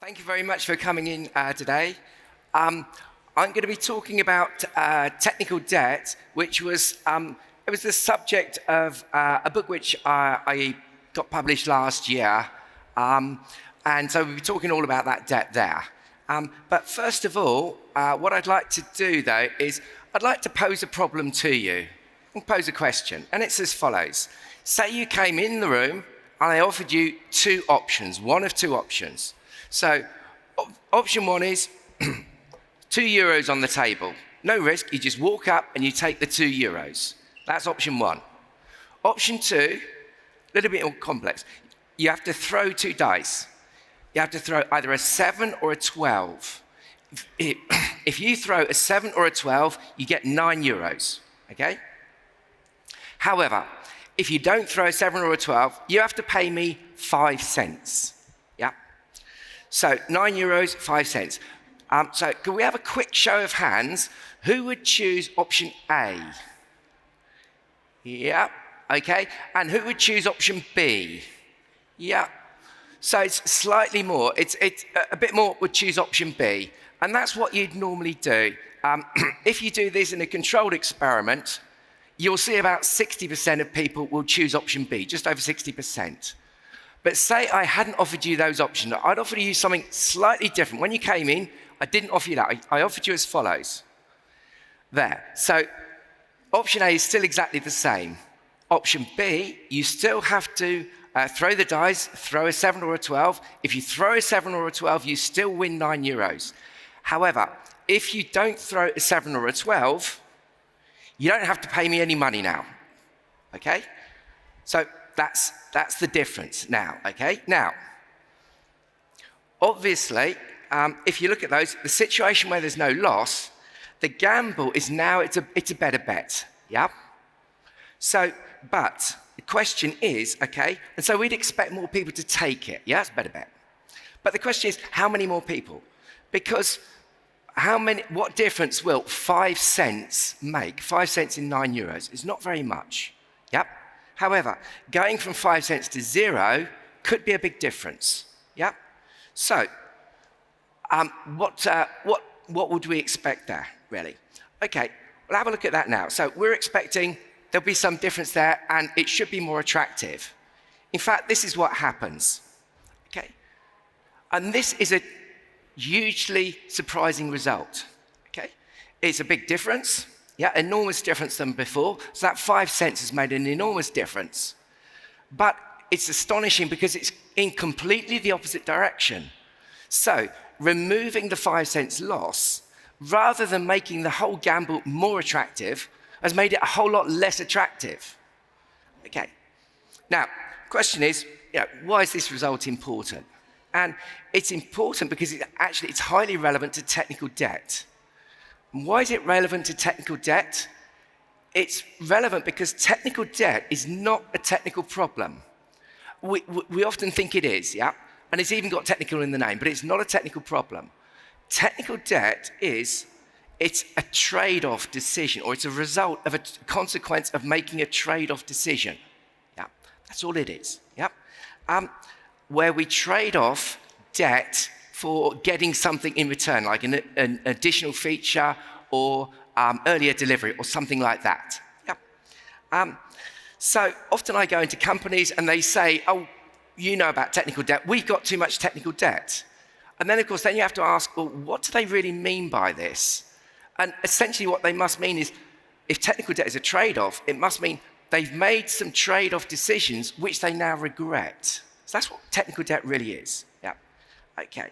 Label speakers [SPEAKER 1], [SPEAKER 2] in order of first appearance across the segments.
[SPEAKER 1] Thank you very much for coming in today. I'm going to be talking about technical debt, which was it was the subject of a book which I got published last year, and so we'll be talking all about that debt there. But first of all, what I'd like to do though is I'd like to pose a problem to you and pose a question, and it's as follows: say you came in the room and I offered you two options, one of two options. So option one is €2 on the table. No risk, you just walk up and you take the €2. That's option one. Option two, a little bit more complex. You have to throw two dice. You have to throw either a 7 or a 12. If you throw a 7 or a 12, you get €9, okay? However, if you don't throw a 7 or a 12, you have to pay me 5 cents. Yeah? So €9, 5 cents. So could we have a quick show of hands? Who would choose option A? Yeah, okay. And who would choose option B? Yeah. So it's slightly more. It's a bit more would choose option B. And that's what you'd normally do. If you do this in a controlled experiment, you'll see about 60% of people will choose option B, just over 60%. But say I hadn't offered you those options, I'd offer you something slightly different. When you came in, I didn't offer you that. I offered you as follows. There. So option A is still exactly the same. Option B, you still have to throw the dice, throw a 7 or a 12. If you throw a 7 or a 12, you still win €9. However, if you don't throw a 7 or a 12, you don't have to pay me any money now, okay? So that's the difference now, okay? Now, obviously, if you look at those, the situation where there's no loss, the gamble is now, it's a better bet, yeah? So, but the question is, okay, and so we'd expect more people to take it, yeah, it's a better bet. But the question is, how many more people? Because what difference will 5 cents make? 5 cents in €9 is not very much. Yep. However, going from 5 cents to 0 could be a big difference. Yep. So, what would we expect there, really? Okay, we'll have a look at that now. So we're expecting there'll be some difference there, and it should be more attractive. In fact, this is what happens. Okay, and this is a hugely surprising result, okay? It's a big difference, yeah, enormous difference than before. So that 5 cents has made an enormous difference. But it's astonishing because it's in completely the opposite direction. So removing the 5 cents loss, rather than making the whole gamble more attractive, has made it a whole lot less attractive. Okay, now, question is, why is this result important? And it's important because it's highly relevant to technical debt. And why is it relevant to technical debt? It's relevant because technical debt is not a technical problem. We often think it is, yeah? And it's even got technical in the name, but it's not a technical problem. Technical debt it's a trade-off decision, or it's a result of a consequence of making a trade-off decision. Yeah, that's all it is, yeah? Where we trade off debt for getting something in return, like an additional feature or earlier delivery or something like that. Yeah. So often I go into companies and they say, oh, you know about technical debt. We've got too much technical debt. And then, of course, then you have to ask, well, what do they really mean by this? And essentially what they must mean is, if technical debt is a trade-off, it must mean they've made some trade-off decisions which they now regret. So that's what technical debt really is. Yeah. Okay.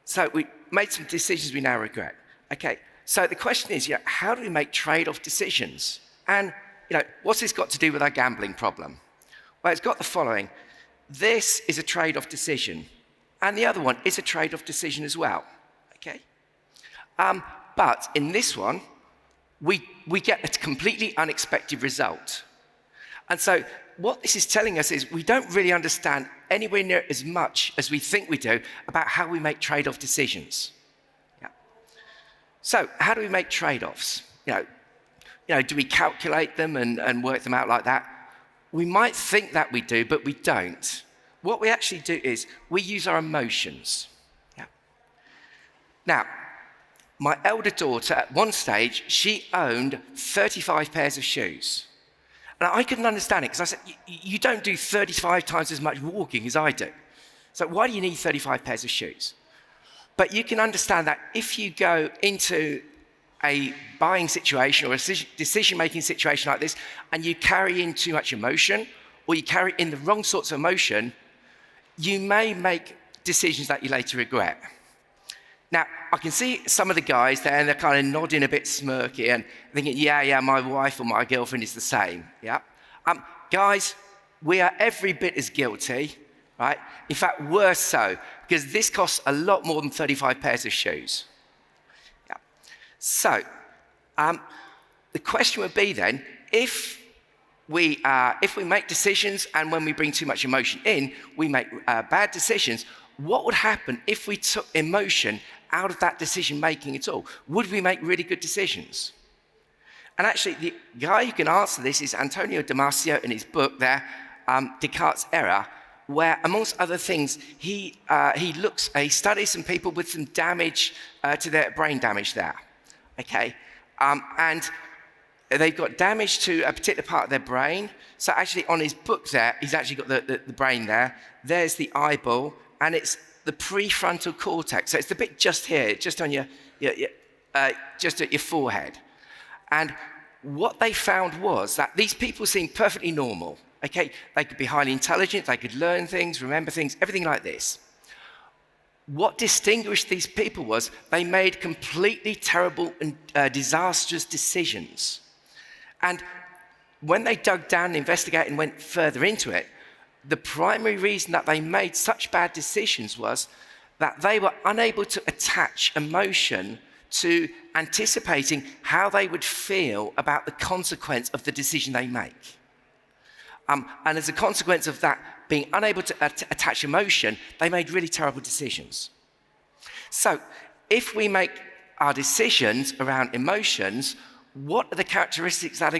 [SPEAKER 1] So we made some decisions we now regret. Okay. So the question is, how do we make trade-off decisions? And, what's this got to do with our gambling problem? Well, it's got the following. This is a trade-off decision, and the other one is a trade-off decision as well. Okay. But in this one, we get a completely unexpected result. And so what this is telling us is we don't really understand anywhere near as much as we think we do about how we make trade-off decisions. Yeah. So how do we make trade-offs? Do we calculate them and work them out like that? We might think that we do, but we don't. what we actually do is we use our emotions. Yeah. Now, my elder daughter, at one stage, she owned 35 pairs of shoes. And I couldn't understand it because I said, you don't do 35 times as much walking as I do. So why do you need 35 pairs of shoes? But you can understand that if you go into a buying situation or a decision-making situation like this, and you carry in too much emotion, or you carry in the wrong sorts of emotion, you may make decisions that you later regret. Now, I can see some of the guys there, and they're kind of nodding a bit smirky and thinking, yeah, my wife or my girlfriend is the same, yeah? Guys, we are every bit as guilty, right? In fact, worse so, because this costs a lot more than 35 pairs of shoes. Yeah. So, the question would be then, if we make decisions and when we bring too much emotion in, we make bad decisions, what would happen if we took emotion out of that decision making at all? Would we make really good decisions? And actually, the guy who can answer this is Antonio Damasio in his book there, Descartes' Error, where, amongst other things, he studies some people with some damage to their brain damage there, okay? And they've got damage to a particular part of their brain. So actually, on his book there, he's actually got the brain there. There's the eyeball, and it's the prefrontal cortex. So it's the bit just here, just on just at your forehead. And what they found was that these people seemed perfectly normal. Okay, they could be highly intelligent, they could learn things, remember things, everything like this. What distinguished these people was they made completely terrible and disastrous decisions. And when they dug down and investigated and went further into it, the primary reason that they made such bad decisions was that they were unable to attach emotion to anticipating how they would feel about the consequence of the decision they make. And as a consequence of that, being unable to attach emotion, they made really terrible decisions. So if we make our decisions around emotions, what are the characteristics that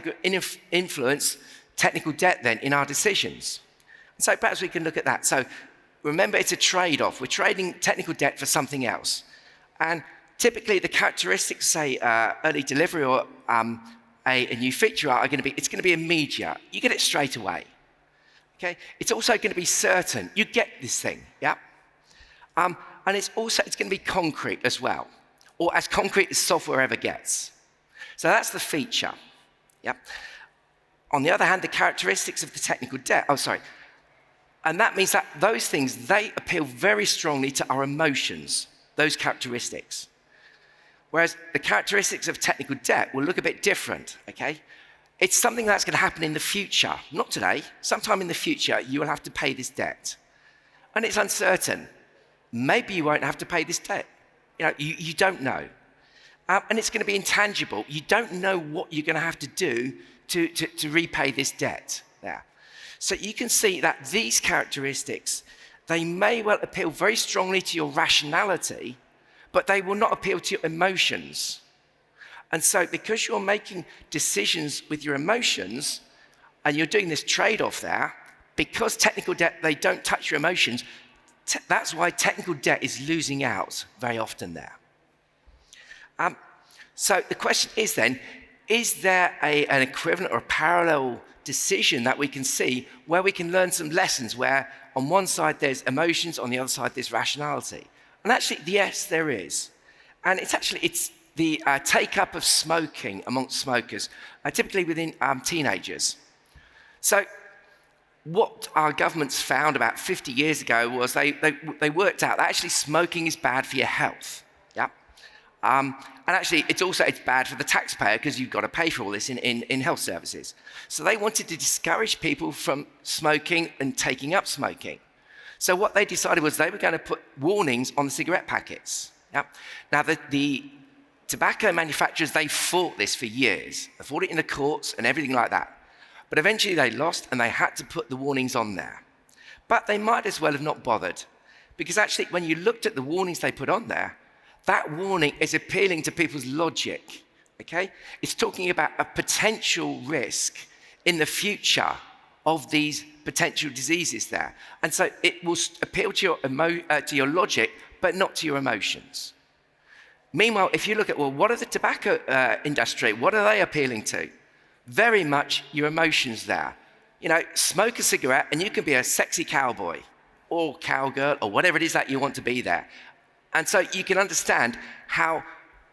[SPEAKER 1] influence technical debt then in our decisions? So perhaps we can look at that. So remember, it's a trade-off. We're trading technical debt for something else. And typically the characteristics, say early delivery or a new feature are going to be, it's going to be immediate. You get it straight away. Okay? It's also going to be certain. You get this thing, yeah? And it's going to be concrete as well, or as concrete as software ever gets. So that's the feature, yeah? On the other hand, the characteristics of the technical debt, and that means that those things, they appeal very strongly to our emotions, those characteristics. Whereas the characteristics of technical debt will look a bit different, okay? It's something that's going to happen in the future, not today. Sometime in the future, you will have to pay this debt. And it's uncertain. Maybe you won't have to pay this debt. You don't know. And it's going to be intangible. You don't know what you're going to have to do to repay this debt there. So you can see that these characteristics, they may well appeal very strongly to your rationality, but they will not appeal to your emotions. And so because you're making decisions with your emotions, and you're doing this trade-off there, because technical debt, they don't touch your emotions, that's why technical debt is losing out very often there. So the question is then, is there an equivalent or a parallel decision that we can see where we can learn some lessons where on one side there's emotions, on the other side there's rationality? And actually, yes, there is. And it's the take-up of smoking amongst smokers, typically within teenagers. So what our governments found about 50 years ago was they worked out that actually smoking is bad for your health. Yeah. And actually, it's bad for the taxpayer because you've got to pay for all this in health services. So they wanted to discourage people from smoking and taking up smoking. So what they decided was they were going to put warnings on the cigarette packets. Yeah. Now, the tobacco manufacturers, they fought this for years. They fought it in the courts and everything like that. But eventually they lost and they had to put the warnings on there. But they might as well have not bothered. Because actually, when you looked at the warnings they put on there, that warning is appealing to people's logic, okay? It's talking about a potential risk in the future of these potential diseases there. And so it will appeal to your logic, but not to your emotions. Meanwhile, if you look at, well, what are the tobacco industry, what are they appealing to? Very much your emotions there. You know, smoke a cigarette and you can be a sexy cowboy or cowgirl or whatever it is that you want to be there. And so you can understand how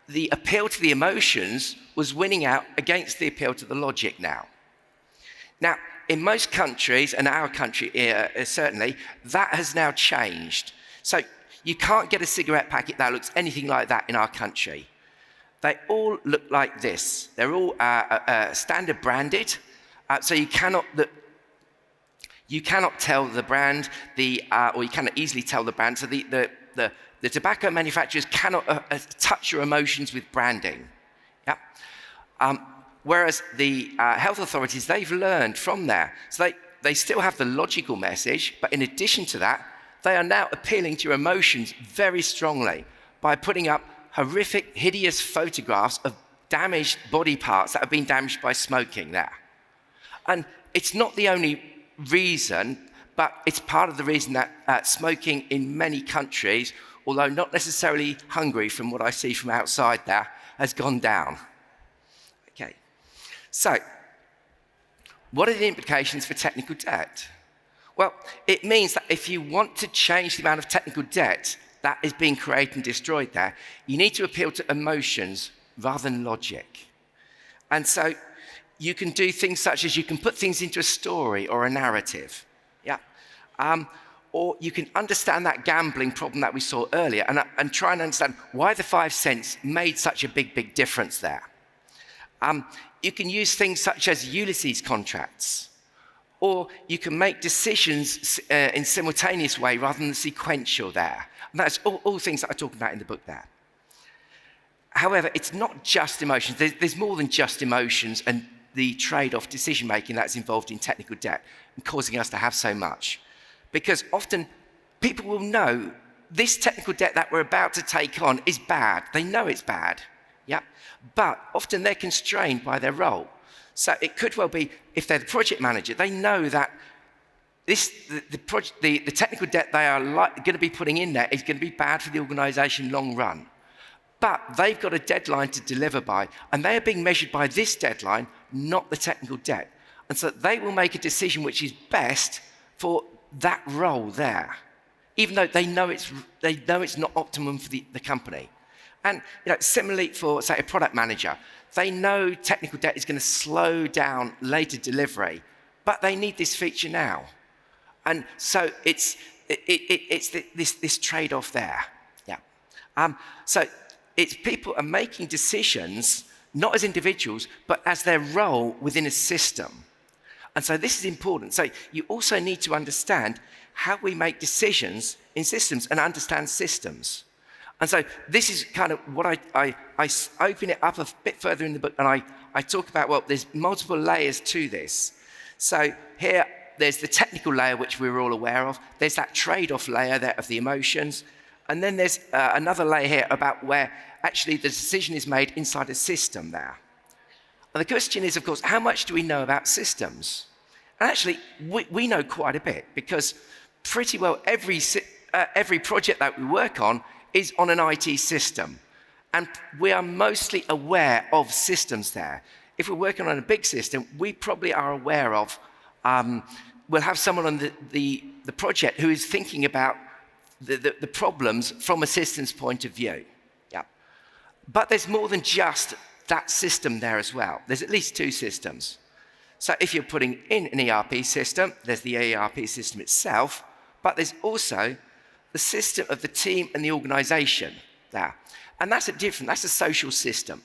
[SPEAKER 1] the appeal to the emotions was winning out against the appeal to the logic now. Now, in most countries, and our country certainly, that has now changed. So you can't get a cigarette packet that looks anything like that in our country. They all look like this. They're all standard branded, so you cannot tell the brand, or you cannot easily tell the brand. So the tobacco manufacturers cannot touch your emotions with branding. Yeah. Whereas the health authorities, they've learned from there. So they still have the logical message, but in addition to that, they are now appealing to your emotions very strongly by putting up horrific, hideous photographs of damaged body parts that have been damaged by smoking there. And it's not the only reason, but it's part of the reason that smoking in many countries, although not necessarily Hungary from what I see from outside there, has gone down. Okay, so what are the implications for technical debt? Well, it means that if you want to change the amount of technical debt that is being created and destroyed there, you need to appeal to emotions rather than logic. And so you can do things such as you can put things into a story or a narrative. Yeah. Or you can understand that gambling problem that we saw earlier and try and understand why the 5 cents made such a big difference there. You can use things such as Ulysses contracts, or you can make decisions in simultaneous way rather than sequential there. And that's all things that I talk about in the book there. However, it's not just emotions. There's more than just emotions and the trade-off decision-making that's involved in technical debt and causing us to have so much. Because often people will know this technical debt that we're about to take on is bad. They know it's bad, yeah? But often they're constrained by their role. So it could well be, if they're the project manager, they know that the technical debt they are going to be putting in there is going to be bad for the organisation long run. But they've got a deadline to deliver by, and they are being measured by this deadline, not the technical debt. And so they will make a decision which is best for that role there, even though they know it's not optimum for the company. And similarly for, say, a product manager, they know technical debt is going to slow down later delivery, but they need this feature now. And so it's this trade-off there. Yeah. So it's people are making decisions not as individuals, but as their role within a system. And so this is important. So you also need to understand how we make decisions in systems and understand systems. And so this is kind of what I open it up a bit further in the book, and I talk about, well, there's multiple layers to this. So here, there's the technical layer, which we're all aware of. There's that trade-off layer there of the emotions. And then there's another layer here about where actually the decision is made inside a system there. And the question is, of course, how much do we know about systems? And actually, we know quite a bit, because pretty well every project that we work on is on an IT system. And we are mostly aware of systems there. If we're working on a big system, we probably are aware of, we'll have someone on the project who is thinking about the problems from a systems point of view. Yeah. But there's more than just that system there as well. There's at least 2 systems. So if you're putting in an ERP system, there's the ERP system itself, but there's also the system of the team and the organization there. And that's a social system.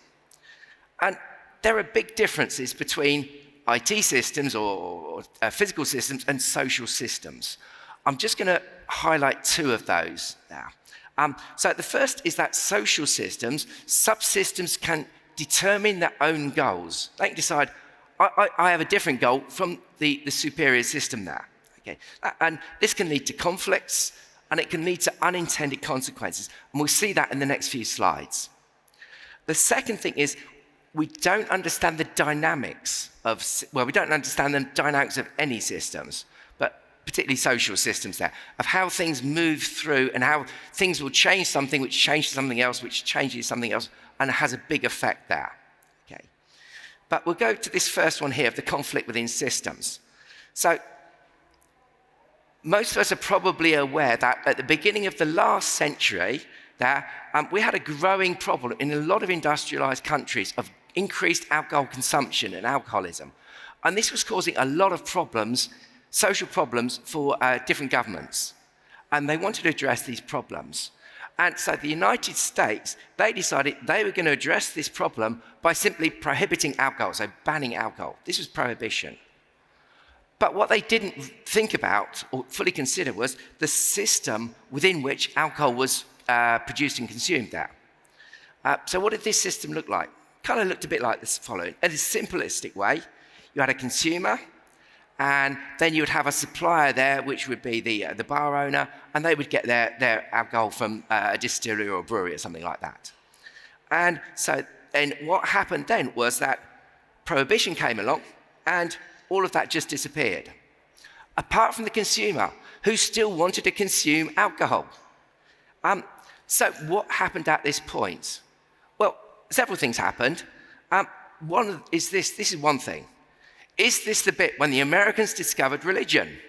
[SPEAKER 1] And there are big differences between IT systems or physical systems and social systems. I'm just going to highlight 2 of those now. So the first is that social systems, subsystems can determine their own goals. They can decide, I have a different goal from the superior system there. Okay? And this can lead to conflicts, and it can lead to unintended consequences. And we'll see that in the next few slides. The second thing is, we don't understand the dynamics of, we don't understand the dynamics of any systems, but particularly social systems there, of how things move through and how things will change something, which changes something else, which changes something else, and has a big effect there. Okay. But we'll go to this first one here of the conflict within systems. So most of us are probably aware that at the beginning of the last century, we had a growing problem in a lot of industrialized countries of increased alcohol consumption and alcoholism. And this was causing a lot of problems, social problems for different governments. And they wanted to address these problems. And so the United States, they decided they were going to address this problem by simply prohibiting alcohol, so banning alcohol. This was prohibition. But what they didn't think about or fully consider was the system within which alcohol was produced and consumed there. So what did this system look like? Kind of looked a bit like this following. In a simplistic way, you had a consumer, and then you would have a supplier there, which would be the bar owner, and they would get their alcohol from a distillery or a brewery or something like that. And so then what happened then was that prohibition came along, and all of that just disappeared. Apart from the consumer, who still wanted to consume alcohol. So what happened at this point? Well, several things happened. One is this is one thing. Is this the bit when the Americans discovered religion?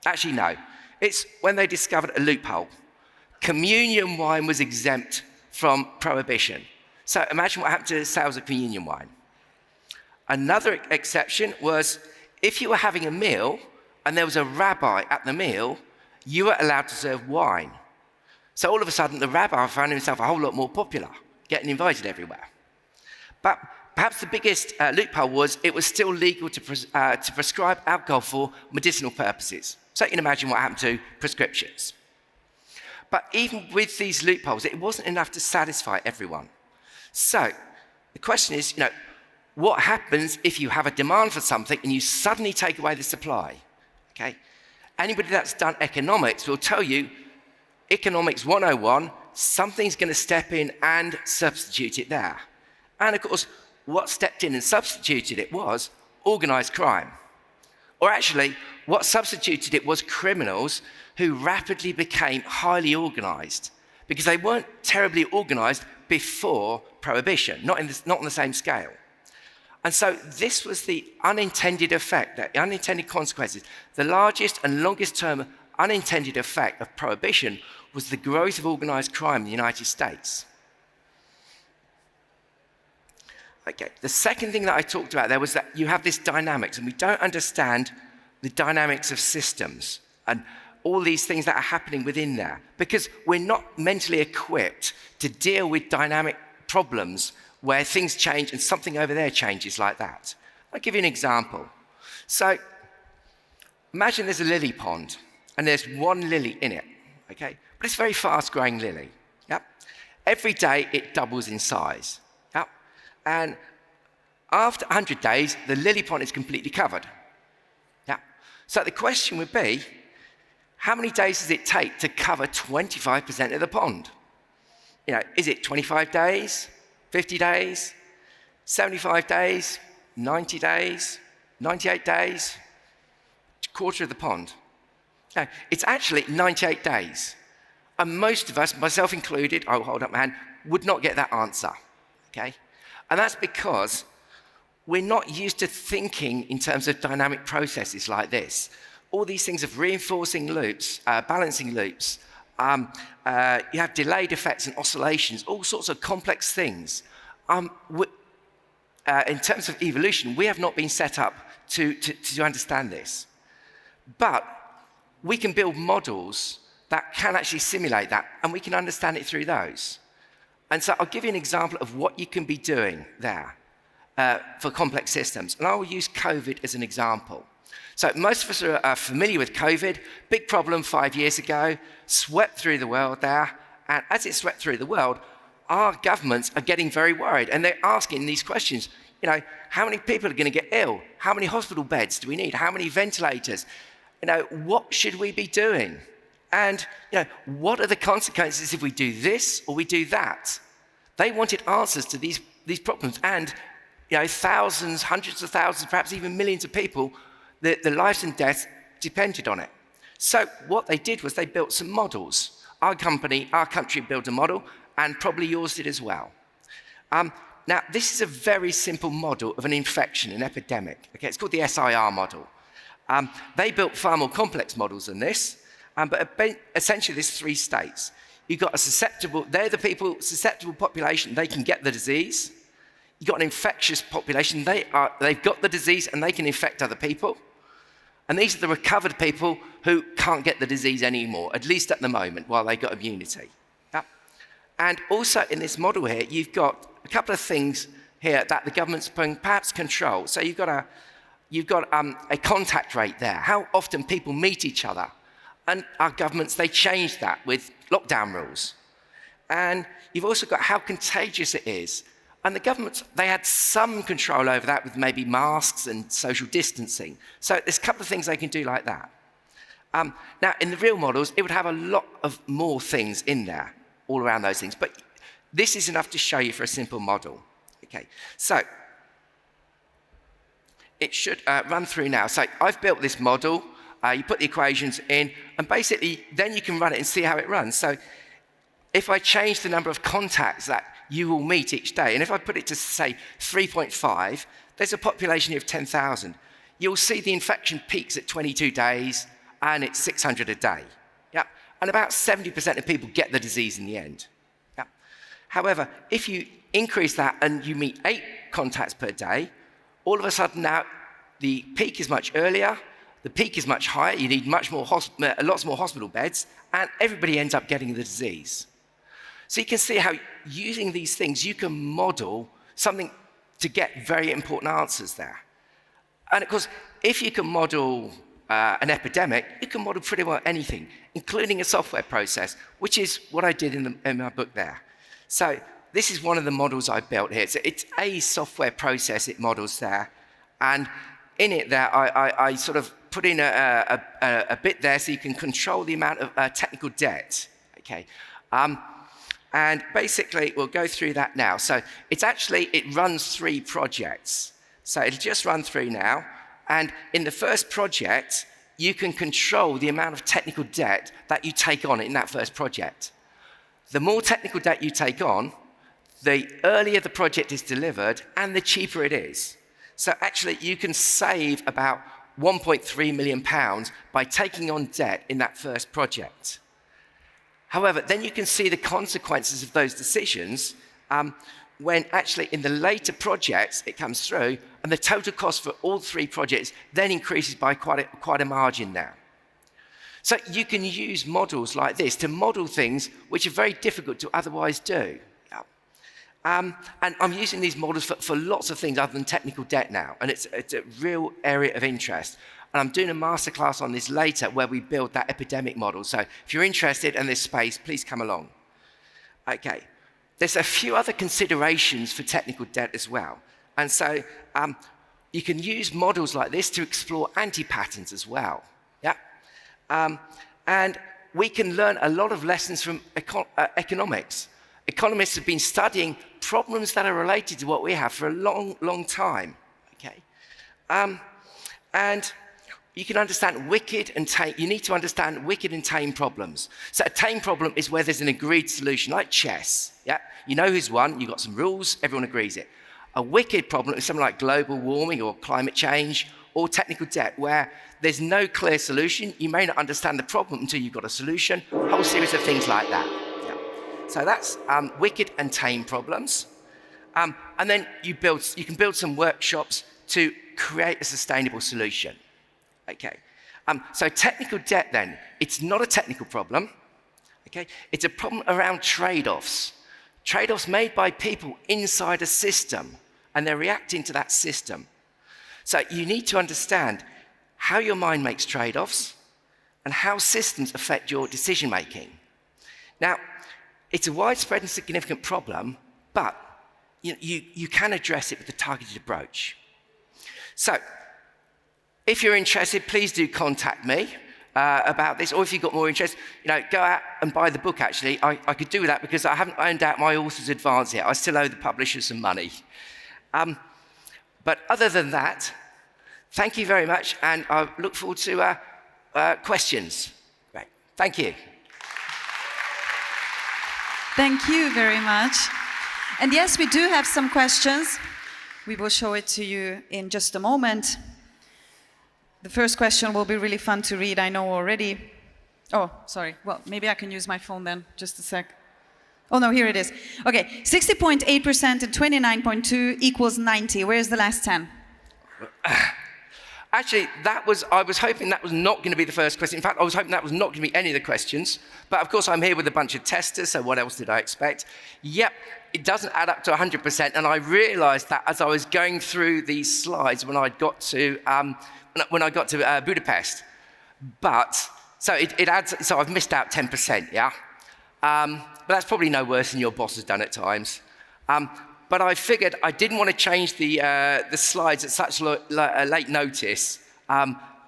[SPEAKER 1] Actually, no. It's when they discovered a loophole. Communion wine was exempt from prohibition. So imagine what happened to the sales of communion wine. Another exception was if you were having a meal and there was a rabbi at the meal, you were allowed to serve wine. So all of a sudden, the rabbi found himself a whole lot more popular, getting invited everywhere. But perhaps the biggest loophole was it was still legal to prescribe alcohol for medicinal purposes. So you can imagine what happened to prescriptions. But even with these loopholes, it wasn't enough to satisfy everyone. So the question is, what happens if you have a demand for something and you suddenly take away the supply? Okay? Anybody that's done economics will tell you, Economics 101, something's going to step in and substitute it there. And of course, what stepped in and substituted it was organized crime. Or actually, what substituted it was criminals who rapidly became highly organized because they weren't terribly organized before prohibition, not on the same scale. And so this was the unintended effect, the unintended consequences. The largest and longest term unintended effect of prohibition was the growth of organized crime in the United States. Okay, the second thing that I talked about there was that you have this dynamics, and we don't understand the dynamics of systems and all these things that are happening within there because we're not mentally equipped to deal with dynamic problems where things change and something over there changes like that. I'll give you an example. So imagine there's a lily pond and there's one lily in it, okay? But it's a very fast-growing lily, yep? Every day it doubles in size, yep? And after 100 days, the lily pond is completely covered, yep? So the question would be, how many days does it take to cover 25% of the pond? Is it 25 days, 50 days, 75 days, 90 days, 98 days, a quarter of the pond? No, it's actually 98 days. And most of us, myself included, I'll hold up my hand, would not get that answer, okay? And that's because we're not used to thinking in terms of dynamic processes like this. All these things of reinforcing loops, balancing loops, you have delayed effects and oscillations, all sorts of complex things. In terms of evolution, we have not been set up to understand this. But we can build models that can actually simulate that, and we can understand it through those. And so I'll give you an example of what you can be doing there for complex systems. And I will use COVID as an example. So most of us are familiar with COVID. Big problem 5 years ago, swept through the world there. And as it swept through the world, our governments are getting very worried. And they're asking these questions. How many people are going to get ill? How many hospital beds do we need? How many ventilators? What should we be doing? And, what are the consequences if we do this or we do that? They wanted answers to these problems. And thousands, hundreds of thousands, perhaps even millions of people, the lives and deaths depended on it. So what they did was they built some models. Our country built a model, and probably yours did as well. Now, this is a very simple model of an infection, an epidemic. Okay, it's called the SIR model. They built far more complex models than this, but essentially there's three states. You've got they're the people, susceptible population, they can get the disease. You've got an infectious population, they've got the disease and they can infect other people. And these are the recovered people who can't get the disease anymore, at least at the moment, while they've got immunity. Yeah. And also in this model here, you've got a couple of things here that the government's perhaps control. So you've got a contact rate there, how often people meet each other. And our governments, they changed that with lockdown rules. And you've also got how contagious it is. And the governments, they had some control over that with maybe masks and social distancing. So there's a couple of things they can do like that. Now, in the real models, it would have a lot of more things in there, all around those things. But this is enough to show you for a simple model. Okay, so it should run through now. So I've built this model. You put the equations in, and basically, then you can run it and see how it runs. So if I change the number of contacts that you will meet each day, and if I put it to, say, 3.5, there's a population of 10,000. You'll see the infection peaks at 22 days, and it's 600 a day. Yeah? And about 70% of people get the disease in the end. Yeah? However, if you increase that and you meet 8 contacts per day, all of a sudden now the peak is much earlier, the peak is much higher, you need lots more hospital beds, and everybody ends up getting the disease. So you can see how using these things, you can model something to get very important answers there. And of course, if you can model an epidemic, you can model pretty well anything, including a software process, which is what I did in my book there. So this is one of the models I built here. So it's a software process it models there. And in it there, I sort of put in a bit there so you can control the amount of technical debt. Okay. And basically, we'll go through that now. So it runs 3 projects. So it'll just run through now. And in the first project, you can control the amount of technical debt that you take on in that first project. The more technical debt you take on, the earlier the project is delivered and the cheaper it is. So actually, you can save about £1.3 million by taking on debt in that first project. However, then you can see the consequences of those decisions when actually in the later projects it comes through and the total cost for all 3 projects then increases by quite a margin now. So you can use models like this to model things which are very difficult to otherwise do. And I'm using these models for lots of things other than technical debt now, and it's a real area of interest. And I'm doing a masterclass on this later where we build that epidemic model. So if you're interested in this space, please come along. Okay, there's a few other considerations for technical debt as well. And so you can use models like this to explore anti-patterns as well. Yeah, and we can learn a lot of lessons from economics. Economists have been studying problems that are related to what we have for a long, long time. Okay, and you can understand wicked and tame. You need to understand wicked and tame problems. So a tame problem is where there's an agreed solution, like chess. Yeah, you know who's won. You've got some rules. Everyone agrees it. A wicked problem is something like global warming or climate change or technical debt, where there's no clear solution. You may not understand the problem until you've got a solution. A whole series of things like that. Yeah. So that's wicked and tame problems. And then you can build some workshops to create a sustainable solution. Okay, so technical debt then, it's not a technical problem, okay? It's a problem around trade-offs. Trade-offs made by people inside a system, and they're reacting to that system. So you need to understand how your mind makes trade-offs and how systems affect your decision-making. Now, it's a widespread and significant problem, but you can address it with a targeted approach. So, if you're interested, please do contact me about this, or if you've got more interest, go out and buy the book, actually. I could do that because I haven't owned out my author's advance yet. I still owe the publisher some money. But other than that, thank you very much, and I look forward to questions. Great. Thank you.
[SPEAKER 2] Thank you very much. And yes, we do have some questions. We will show it to you in just a moment. The first question will be really fun to read, I know already. Oh, sorry. Well, maybe I can use my phone then. Just a sec. Oh, no, here it is. Okay, 60.8% and 29.2 equals 90. Where's the last 10?
[SPEAKER 1] Actually, I was hoping that was not going to be the first question. In fact, I was hoping that was not going to be any of the questions. But of course, I'm here with a bunch of testers, so what else did I expect? Yep, it doesn't add up to 100%. And I realized that as I was going through these slides when I got to Budapest. But, so it adds, so I've missed out 10%, yeah? But that's probably no worse than your boss has done at times. But I figured I didn't want to change the slides at such late notice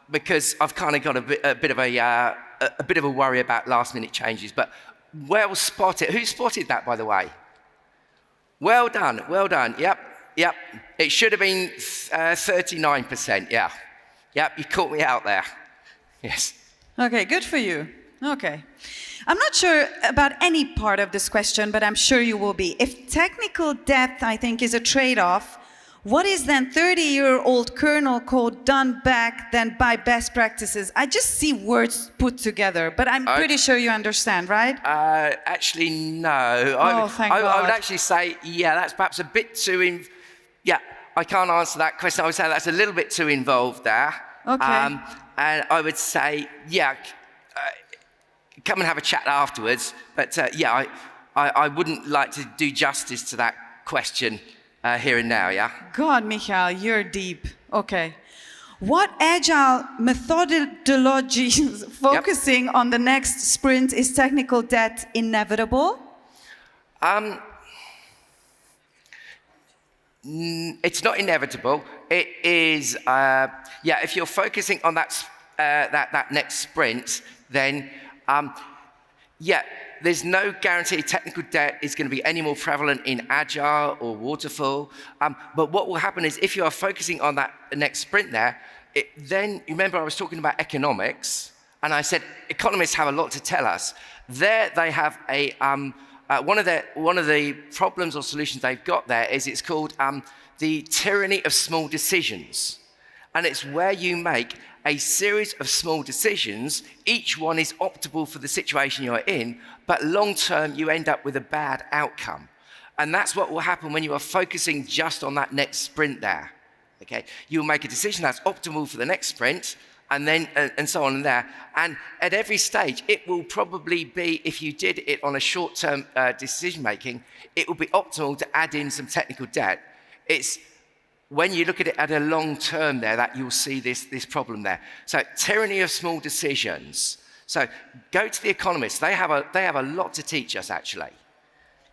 [SPEAKER 1] because I've kind of got a bit of a worry about last-minute changes. But well spotted. Who spotted that, by the way? Well done. Well done. Yep. It should have been 39%. Yeah. Yep. You caught me out there. Yes.
[SPEAKER 2] Okay. Good for you. Okay. I'm not sure about any part of this question, but I'm sure you will be. If technical debt, I think, is a trade-off, what is then 30-year-old kernel code done back then by best practices? I just see words put together, but I'm pretty sure you understand, right?
[SPEAKER 1] Actually, no.
[SPEAKER 2] Thank God.
[SPEAKER 1] I would actually say, yeah, that's perhaps a bit too... Yeah, I can't answer that question. I would say that's a little bit too involved there.
[SPEAKER 2] Okay.
[SPEAKER 1] And I would say, yeah... come and have a chat afterwards, but yeah, I wouldn't like to do justice to that question here and now, yeah?
[SPEAKER 2] God, Michael, you're deep. Okay. What agile methodologies focusing on the next sprint is technical debt inevitable?
[SPEAKER 1] It's not inevitable. It is, yeah, if you're focusing on that next sprint, then yeah, there's no guarantee technical debt is going to be any more prevalent in Agile or Waterfall. But what will happen is if you are focusing on that next sprint there, then remember I was talking about economics, and I said economists have a lot to tell us. There they have one of the problems or solutions they've got there is it's called the tyranny of small decisions, and it's where you make a series of small decisions. Each one is optimal for the situation you're in, but long term you end up with a bad outcome. And that's what will happen when you are focusing just on that next sprint there. Okay, you'll make a decision that's optimal for the next sprint, and then and so on and there. And at every stage, it will probably be, if you did it on a short-term decision making, it will be optimal to add in some technical debt. It's when you look at it at a long term there, that you'll see this problem there. So tyranny of small decisions. So go to the economists. They have a lot to teach us, actually.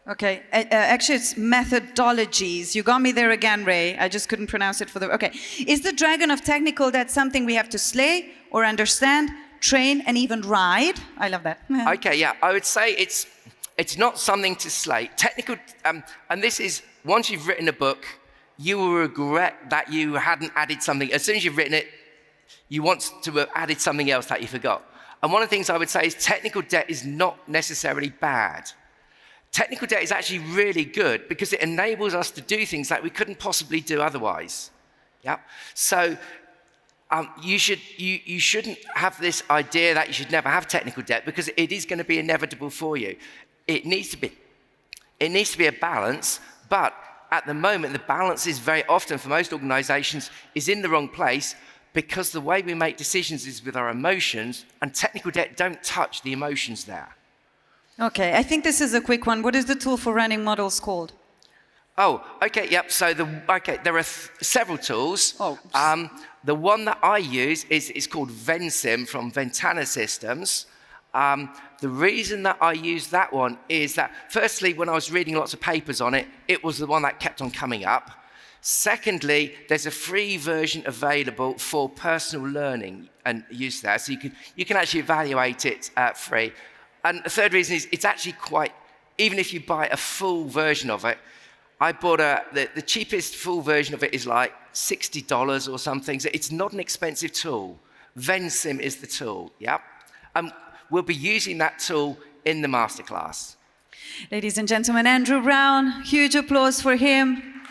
[SPEAKER 2] Okay, actually it's methodologies. You got me there again, Ray. I just couldn't pronounce it for the... Okay, is the dragon of technical debt something we have to slay or understand, train, and even ride? I love that.
[SPEAKER 1] Okay, yeah, I would say it's not something to slay. Technical, and this is, once you've written a book, you will regret that you hadn't added something. As soon as you've written it, you want to have added something else that you forgot. And one of the things I would say is technical debt is not necessarily bad. Technical debt is actually really good because it enables us to do things that we couldn't possibly do otherwise. Yeah. So you shouldn't have this idea that you should never have technical debt, because it is going to be inevitable for you. It needs to be a balance, but at the moment, the balance is very often, for most organizations, is in the wrong place, because the way we make decisions is with our emotions, and technical debt don't touch the emotions there.
[SPEAKER 2] Okay, I think this is a quick one. What is the tool for running models called?
[SPEAKER 1] Oh, okay, yep. So there are several tools.
[SPEAKER 2] Oh.
[SPEAKER 1] The one that I use is called Vensim from Ventana Systems. The reason that I use that one is that, firstly, when I was reading lots of papers on it, it was the one that kept on coming up. Secondly, there's a free version available for personal learning and use there, so you can actually evaluate it free. And the third reason is it's actually quite, even if you buy a full version of it, I bought the cheapest full version of it is like $60 or something. So it's not an expensive tool. VenSim is the tool, yep. We'll be using that tool in the masterclass.
[SPEAKER 2] Ladies and gentlemen, Andrew Brown, huge applause for him.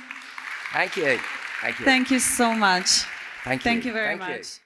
[SPEAKER 1] Thank you. Thank you.
[SPEAKER 2] Thank you so much.
[SPEAKER 1] Thank you.
[SPEAKER 2] Thank you very
[SPEAKER 1] Thank you.
[SPEAKER 2] much.